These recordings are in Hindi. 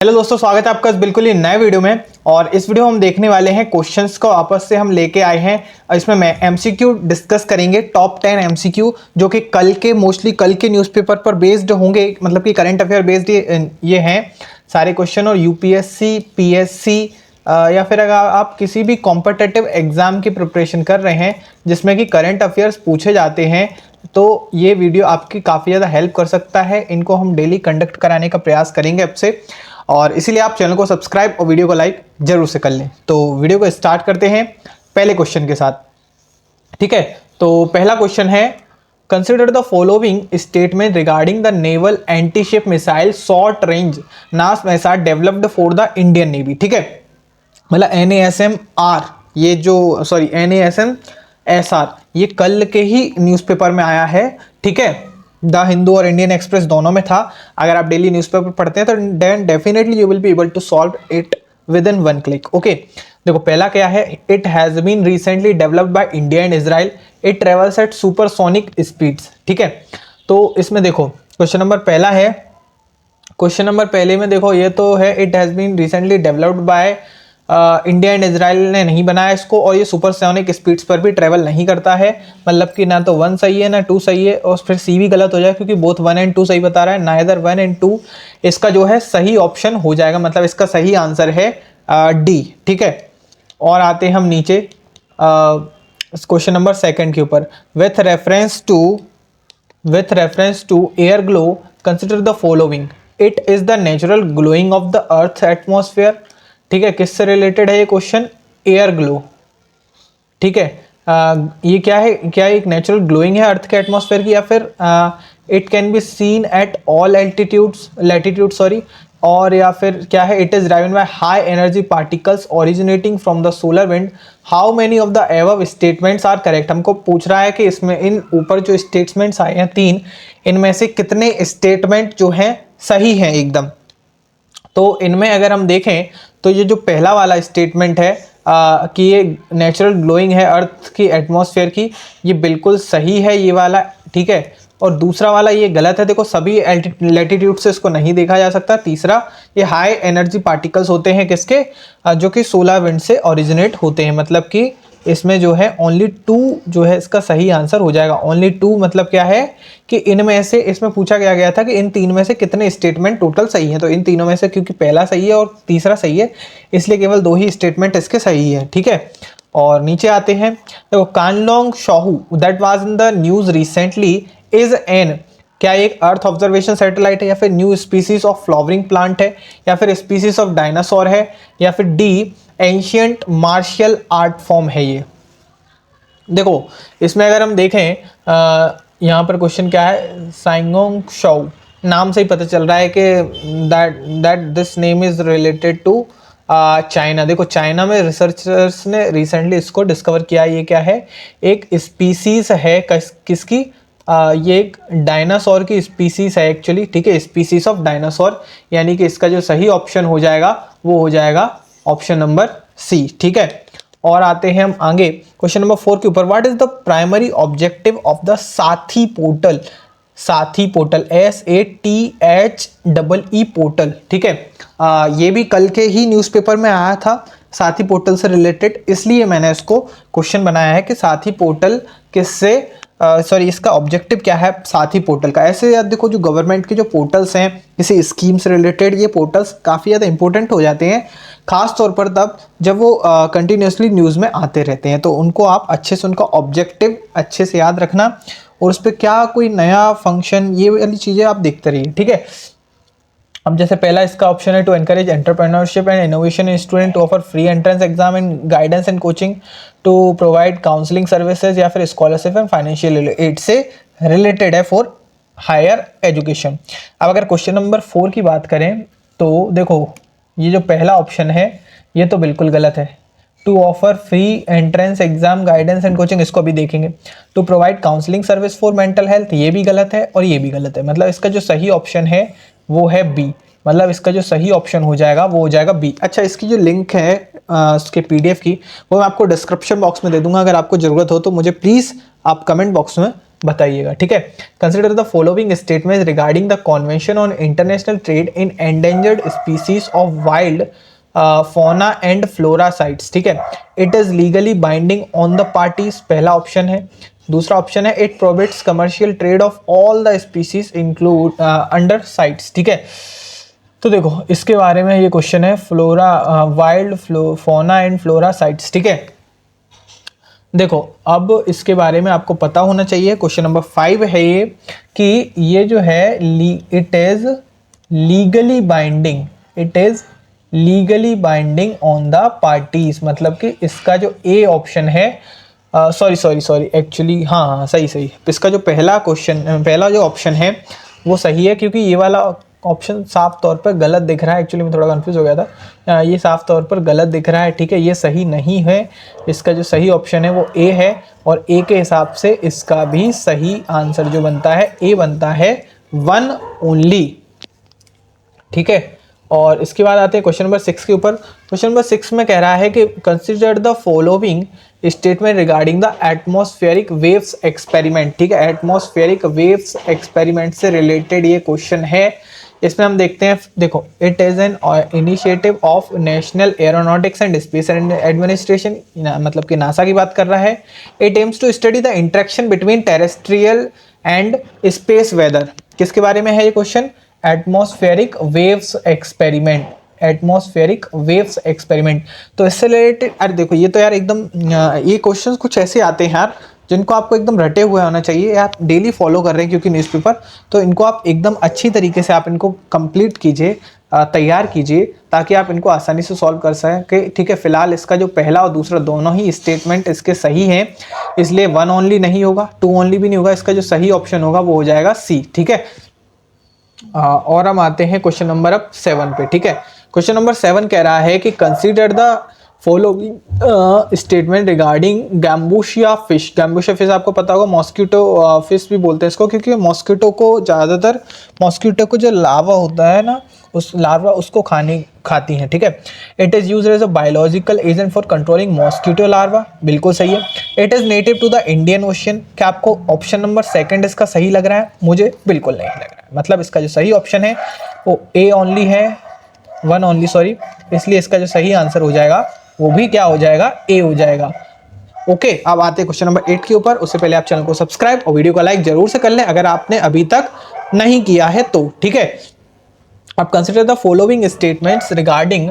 हेलो दोस्तों, स्वागत है आपका इस बिल्कुल ही नए वीडियो में। और इस वीडियो में हम देखने वाले हैं क्वेश्चंस को आपस से हम लेके आए हैं। इसमें मैं एमसीक्यू डिस्कस करेंगे, टॉप 10 एमसीक्यू जो कि मोस्टली कल के न्यूज़पेपर पर बेस्ड होंगे, मतलब कि करंट अफेयर बेस्ड ये हैं सारे क्वेश्चन। और यूपीएससी, पीएससी या फिर अगर आप किसी भी कॉम्पिटिटिव एग्जाम की प्रिपरेशन कर रहे हैं जिसमें कि करंट अफेयर्स पूछे जाते हैं, तो ये वीडियो आपकी काफ़ी ज़्यादा हेल्प कर सकता है। इनको हम डेली कंडक्ट कराने का प्रयास करेंगे अब से, और इसीलिए आप चैनल को सब्सक्राइब और वीडियो को लाइक जरूर से कर लें। तो वीडियो को स्टार्ट करते हैं पहले क्वेश्चन के साथ। ठीक है, तो पहला क्वेश्चन है, consider the following statement regarding the naval anti ship missile short range NASM SR developed for the Indian navy. ठीक है, मतलब NASM-R, ये जो NASM-SR, ये कल के ही न्यूज़पेपर में आया है। ठीक है, द हिंदू और इंडियन एक्सप्रेस दोनों में था। अगर आप डेली न्यूज़पेपर पढ़ते हैं तो then definitely you will be able to solve it within one click. Okay, देखो पहला क्या है, it has been recently developed by India and Israel, it travels at supersonic speeds. ठीक है, तो इसमें देखो क्वेश्चन नंबर पहला है, क्वेश्चन नंबर पहले में देखो ये तो है it has been recently developed by India and Israel ने नहीं बनाया इसको, और ये सुपरसोनिक स्पीड्स पर भी ट्रेवल नहीं करता है। मतलब कि ना तो 1 सही है ना 2 सही है, और फिर सी भी गलत हो जाए क्योंकि बोथ 1 एंड 2 सही बता रहा है। नाइदर 1 एंड 2 इसका जो है सही ऑप्शन हो जाएगा, मतलब इसका सही आंसर है डी। ठीक है, और आते हैं हम नीचे क्वेश्चन नंबर सेकंड के ऊपर। With reference to airglow consider the following, it is the natural glowing of the earth atmosphere. ठीक है, किससे रिलेटेड है ये क्वेश्चन? Air glow. ठीक है, ये क्या है, क्या एक नेचुरल ग्लोइंग है अर्थ के एटमॉस्फेयर की, या फिर it can be seen at all latitude sorry, और या फिर क्या है, it is driven by high energy particles originating from the solar wind. How many of the above statements are correct. हमको पूछ रहा है कि इसमें इन ऊपर जो स्टेटमेंट्स आए हैं 3, इनमें से कितने स्टेटमेंट जो हैं सही हैं एकदम। तो इनमें अगर हम देखें तो ये जो पहला वाला स्टेटमेंट है कि ये नेचुरल ग्लोइंग है अर्थ की एटमॉस्फेयर की, ये बिल्कुल सही है ये वाला। ठीक है, और दूसरा वाला ये गलत है। देखो सभी लैटिट्यूड से इसको नहीं देखा जा सकता। तीसरा, ये हाई एनर्जी पार्टिकल्स होते हैं किसके, जो कि सोलर विंड से ओरिजिनेट होते हैं। मतलब कि इसमें जो है ओनली 2 जो है इसका सही आंसर हो जाएगा। ओनली 2 मतलब क्या है कि इनमें से, इसमें पूछा गया था कि इन 3 में से कितने स्टेटमेंट टोटल सही हैं, तो इन तीनों में से क्योंकि पहला सही है और तीसरा सही है, इसलिए केवल 2 ही स्टेटमेंट इसके सही है। ठीक है, और नीचे आते हैं, देखो कानलोंग शाहू that was in the news recently is an, क्या एक अर्थ ऑब्जर्वेशन सैटेलाइट है, या फिर new species of flowering plant है, या फिर स्पीसीज ऑफ डायनासोर है, या फिर the ancient martial art form है ये। देखो इसमें अगर हम देखें यहाँ पर क्वेश्चन क्या है, सांगोंग शाओ, नाम से ही पता चल रहा है कि that this name is related to China. देखो चाइना में रिसर्चर्स ने रिसेंटली इसको डिस्कवर किया। ये क्या है, एक स्पीसीज है किसकी, ये एक डायनासोर की स्पीसीज है एक्चुअली। ठीक है, स्पीसीज ऑफ डायनासोर, यानी कि इसका जो सही ऑप्शन हो जाएगा वो हो जाएगा ऑप्शन नंबर सी। ठीक है, और आते हैं हम आगे क्वेश्चन नंबर 4 के ऊपर। What is the primary objective of the साथी पोर्टल? साथी पोर्टल, SATHEE पोर्टल। ठीक है, ये भी कल के ही न्यूज़पेपर में आया था साथी पोर्टल से रिलेटेड, इसलिए मैंने इसको क्वेश्चन बनाया है कि साथी पोर्टल किससे इसका ऑब्जेक्टिव क्या है साथी पोर्टल का। ऐसे याद देखो, जो गवर्नमेंट के जो पोर्टल्स हैं किसी स्कीम से रिलेटेड, ये पोर्टल्स काफ़ी ज़्यादा इंपॉर्टेंट हो जाते हैं, खास तौर पर तब जब वो कंटिन्यूसली न्यूज़ में आते रहते हैं। तो उनको आप अच्छे से, उनका ऑब्जेक्टिव अच्छे से याद रखना, और उस पर क्या कोई नया फंक्शन, ये वाली चीज़ें आप देखते रहिए। ठीक है, अब जैसे पहला इसका ऑप्शन है, to encourage entrepreneurship and innovation in student, to offer free entrance exam and guidance and coaching, to provide counselling services, या फिर स्कॉलरशिप एंड फाइनेंशियल एड से रिलेटेड है फॉर हायर एजुकेशन। अब अगर क्वेश्चन नंबर 4 की बात करें तो देखो ये जो पहला ऑप्शन है ये तो बिल्कुल गलत है। To offer free entrance exam guidance and coaching, इसको भी देखेंगे। To provide counselling service for mental health, ये भी गलत है और ये भी गलत है। मतलब इसका जो सही ऑप्शन है वो है बी, मतलब इसका जो सही ऑप्शन हो जाएगा वो हो जाएगा बी। अच्छा, इसकी जो लिंक है उसके PDF की, वो मैं आपको डिस्क्रिप्शन बॉक्स में दे दूंगा। अगर आपको ज़रूरत हो तो मुझे प्लीज़ आप कमेंट बॉक्स में बताइएगा, ठीक है। Consider the following statement regarding the convention on international trade in endangered species of wild fauna and flora sites, ठीक है। It is legally binding on the parties, पहला ऑप्शन है। दूसरा ऑप्शन है it prohibits commercial trade off all the species include under sites, ठीक है। तो देखो इसके बारे में ये क्वेश्चन है, flora wild fauna and flora sites, ठीक है। देखो अब इसके बारे में आपको पता होना चाहिए, क्वेश्चन नंबर 5 है ये कि ये जो है it is legally binding, it is legally binding on the parties, मतलब कि इसका जो ए ऑप्शन है, सॉरी एक्चुअली हाँ सही, इसका जो पहला क्वेश्चन, पहला जो ऑप्शन है वो सही है, क्योंकि ये वाला ऑप्शन साफ तौर पर गलत दिख रहा है। एक्चुअली मैं थोड़ा कंफ्यूज हो गया था, ये साफ तौर पर गलत दिख रहा है, ठीक है, ये सही नहीं है। इसका जो सही ऑप्शन है वो ए है, और ए के हिसाब से इसका भी सही आंसर जो बनता है ए बनता है, वन ओनली, ठीक है। और इसके बाद आते हैं क्वेश्चन नंबर 6 के ऊपर। क्वेश्चन नंबर 6 में कह रहा है कि consider the following statement regarding the atmospheric waves experiment, ठीक है। एटमॉस्फेरिक वेव्स एक्सपेरिमेंट से रिलेटेड ये क्वेश्चन है। इसमें हम देखते हैं, देखो it is an initiative of National Aeronautics and Space Administration, मतलब कि नासा की बात कर रहा है। It aims to study the interaction between terrestrial and space weather, किसके बारे में है ये question, atmospheric waves experiment, atmospheric waves experiment. तो इससे रिलेटेड, अरे देखो ये तो यार एकदम ये क्वेश्चंस कुछ ऐसे आते हैं यार जिनको आपको एकदम रटे हुए होना चाहिए, आप डेली फॉलो कर रहे हैं क्योंकि न्यूज़पेपर, तो इनको आप एकदम अच्छी तरीके से आप इनको कंप्लीट कीजिए, तैयार कीजिए, ताकि आप इनको आसानी से सॉल्व कर सकें, ठीक है। फिलहाल इसका जो पहला और दूसरा दोनों ही स्टेटमेंट इसके सही हैं, इसलिए वन ओनली नहीं होगा, टू ओनली भी नहीं होगा, इसका जो सही ऑप्शन होगा वो हो जाएगा सी, ठीक है। और हम आते हैं क्वेश्चन नंबर अब 7 पे, ठीक है। क्वेश्चन नंबर 7 कह रहा है कि consider the following statement regarding gambusia fish. Gambusia fish आपको पता होगा, मॉस्किटो फिश भी बोलते हैं इसको, क्योंकि मॉस्किटो को ज़्यादातर, मॉस्किटो को जो लार्वा होता है ना, उस लार्वा उसको खाती हैं, ठीक है। It is use as a biological agent for controlling mosquito larva, बिल्कुल सही है। It is native to the Indian Ocean. क्या आपको ऑप्शन नंबर 2 इसका सही लग रहा है? मुझे बिल्कुल नहीं लग रहा है, मतलब इसका जो सही ऑप्शन है वो ए ओनली है, वन ओनली सॉरी, इसलिए इसका जो सही आंसर हो जाएगा वो भी क्या हो जाएगा, ए हो जाएगा। ओके, अब आते हैं क्वेश्चन नंबर 8 के ऊपर। उससे पहले आप चैनल को सब्सक्राइब और वीडियो को लाइक जरूर से कर लें अगर आपने अभी तक नहीं किया है तो, ठीक है। अब consider the following statements regarding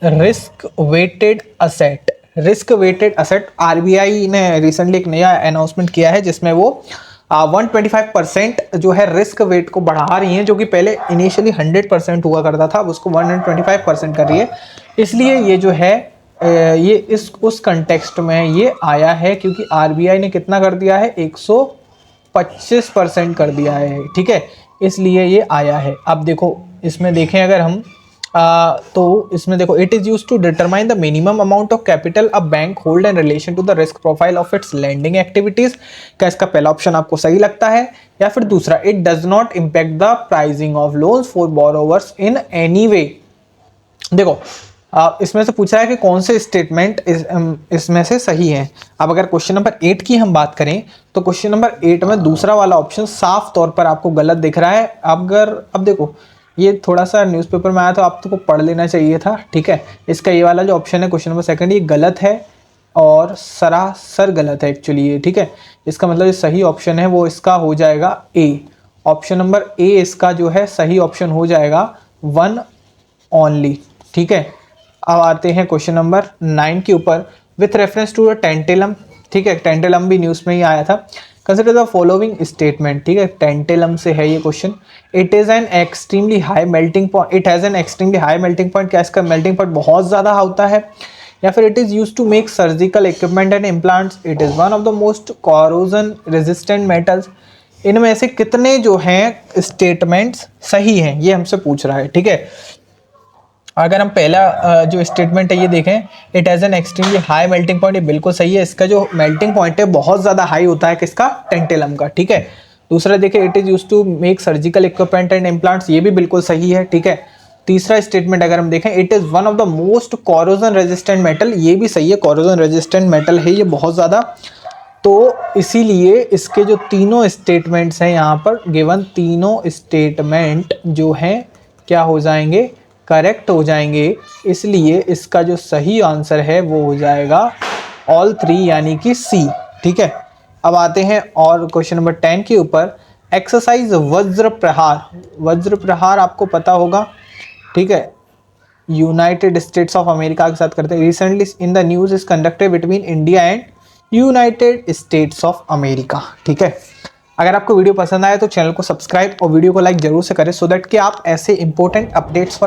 risk weighted asset. Risk weighted asset, RBI ने रिसेंटली एक नया अनाउंसमेंट किया है जिसमें वो 125% जो है रिस्क वेट को बढ़ा रही हैं, जो कि पहले इनिशियली 100% हुआ करता था, अब उसको 125% कर रही है। इसलिए ये जो है ये इस उस कंटेक्स्ट में ये आया है, क्योंकि आरबीआई ने कितना कर दिया है, 125% कर दिया है, ठीक है, इसलिए ये आया है। अब देखो इसमें देखें अगर हम तो इसमें देखो, it is used to determine the minimum amount of capital a bank hold in relation to the risk profile of its lending activities. क्या इसका पहला ऑप्शन आपको सही लगता है, या फिर दूसरा, it does not impact the pricing of loans for borrowers in any way. देखो इसमें से पूछा है कि कौन से स्टेटमेंट इसमें से सही है। अब अगर क्वेश्चन नंबर 8 की हम बात करें तो क्वेश्चन नंबर 8 में दूसरा वाला ऑप्शन साफ तौर पर आपको गलत दिख रहा है। अब देखो ये थोड़ा सा न्यूज़पेपर में आया तो आपको पढ़ लेना चाहिए था, ठीक है। इसका ये वाला जो ऑप्शन है क्वेश्चन नंबर 2 ये गलत है और सरासर गलत है एक्चुअली ये, ठीक है। इसका मतलब जो सही ऑप्शन है वो इसका हो जाएगा ए, ऑप्शन नंबर ए इसका जो है सही ऑप्शन हो जाएगा, वन ओनली, ठीक है। अब आते हैं क्वेश्चन नंबर 9 के ऊपर, विथ रेफरेंस टू टेंटेलम, ठीक है, टेंटेलम भी न्यूज़ में ही आया था। कंसिडर द फॉलोइंग स्टेटमेंट, ठीक है, टेंटेलम से है ये question. It is an extremely high melting point, it has an extremely high melting point. क्या इसका मेल्टिंग पॉइंट बहुत ज़्यादा होता है, या फिर it is use to make surgical equipment and implants. It is one of the most corrosion resistant metals. इनमें से कितने जो हैं स्टेटमेंट्स सही हैं, ये हमसे पूछ रहा है, ठीक है। अगर हम पहला जो स्टेटमेंट है ये देखें, it has an extremely high melting point, ये बिल्कुल सही है। इसका जो मेल्टिंग पॉइंट है बहुत ज़्यादा हाई होता है किसका, टेंटेलम का, ठीक है। दूसरा देखिए, it is use to make surgical equipment and implants, ये भी बिल्कुल सही है, ठीक है। तीसरा स्टेटमेंट अगर हम देखें, it is one of the most corrosion resistant metal, ये भी सही है, कॉरोजन रेजिस्टेंट मेटल है ये बहुत ज़्यादा। तो इसीलिए इसके जो तीनों स्टेटमेंट्स हैं यहाँ पर गिवन, तीनों स्टेटमेंट जो हैं क्या हो जाएंगे, करेक्ट हो जाएंगे। इसलिए इसका जो सही आंसर है वो हो जाएगा ऑल थ्री यानी कि सी। ठीक है, अब आते हैं और क्वेश्चन नंबर 10 के ऊपर। एक्सरसाइज वज्र प्रहार, वज्र प्रहार आपको पता होगा, ठीक है, यूनाइटेड स्टेट्स ऑफ अमेरिका के साथ करते हैं। Recently in the news is conducted between India and United states of America. ठीक है, अगर आपको वीडियो पसंद आए तो चैनल को सब्सक्राइब और वीडियो को लाइक जरूर से करें, सो दैट कि आप ऐसे इंपॉर्टेंट अपडेट्स